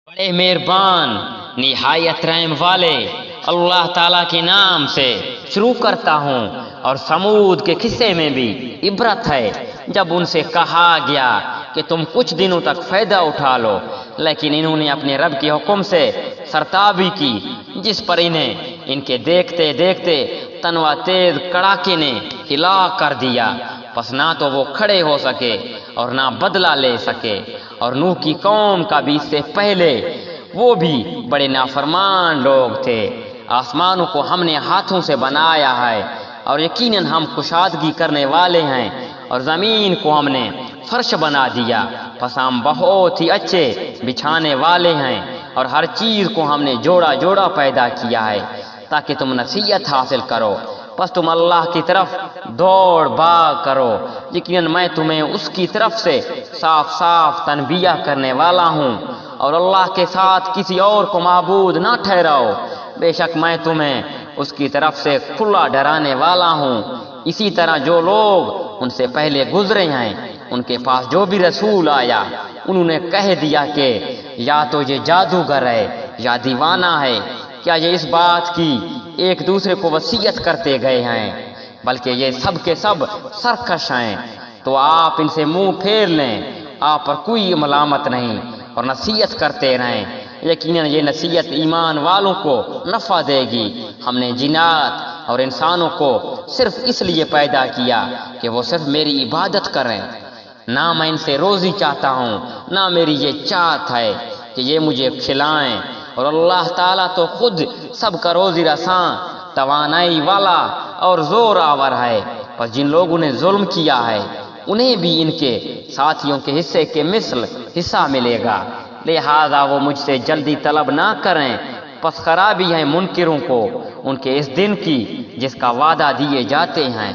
بڑے مہربان نہایت رحم والے اللہ تعالیٰ کے نام سے شروع کرتا ہوں۔ اور سمود کے قصے میں بھی عبرت ہے، جب ان سے کہا گیا کہ تم کچھ دنوں تک فائدہ اٹھا لو، لیکن انہوں نے اپنے رب کے حکم سے سرتابی کی، جس پر انہیں ان کے دیکھتے دیکھتے تنوا تیز کڑاکے نے ہلاک کر دیا۔ پس نہ تو وہ کھڑے ہو سکے اور نہ بدلہ لے سکے۔ اور نوح کی قوم کا بھی اس سے پہلے، وہ بھی بڑے نافرمان لوگ تھے۔ آسمانوں کو ہم نے ہاتھوں سے بنایا ہے، اور یقیناً ہم کشادگی کرنے والے ہیں، اور زمین کو ہم نے فرش بنا دیا، پس ہم بہت ہی اچھے بچھانے والے ہیں، اور ہر چیز کو ہم نے جوڑا جوڑا پیدا کیا ہے تاکہ تم نصیحت حاصل کرو۔ پس تم اللہ کی طرف دوڑ بھاگ کرو، یقیناً میں تمہیں اس کی طرف سے صاف صاف تنبیہ کرنے والا ہوں، اور اللہ کے ساتھ کسی اور کو معبود نہ ٹھہراؤ، بے شک میں تمہیں اس کی طرف سے کھلا ڈرانے والا ہوں۔ اسی طرح جو لوگ ان سے پہلے گزرے ہیں، ان کے پاس جو بھی رسول آیا، انہوں نے کہہ دیا کہ یا تو یہ جادوگر ہے یا دیوانہ ہے، کیا یہ اس بات کی ایک دوسرے کو وصیت کرتے گئے ہیں، بلکہ یہ سب کے سب سرکش ہیں۔ تو آپ ان سے منہ پھیر لیں، آپ پر کوئی ملامت نہیں، اور نصیحت کرتے رہیں، یقیناً یہ نصیحت ایمان والوں کو نفع دے گی۔ ہم نے جنات اور انسانوں کو صرف اس لیے پیدا کیا کہ وہ صرف میری عبادت کریں، نہ میں ان سے روزی چاہتا ہوں، نہ میری یہ چاہت ہے کہ یہ مجھے کھلائیں، اور اللہ تعالیٰ تو خود سب کا روزی رساں، توانائی والا اور زور آور ہے۔ پر جن لوگوں نے ظلم کیا ہے، انہیں بھی ان کے ساتھیوں کے حصے کے مثل حصہ ملے گا، لہذا وہ مجھ سے جلدی طلب نہ کریں۔ پس خرابی ہے منکروں کو ان کے اس دن کی جس کا وعدہ دیے جاتے ہیں۔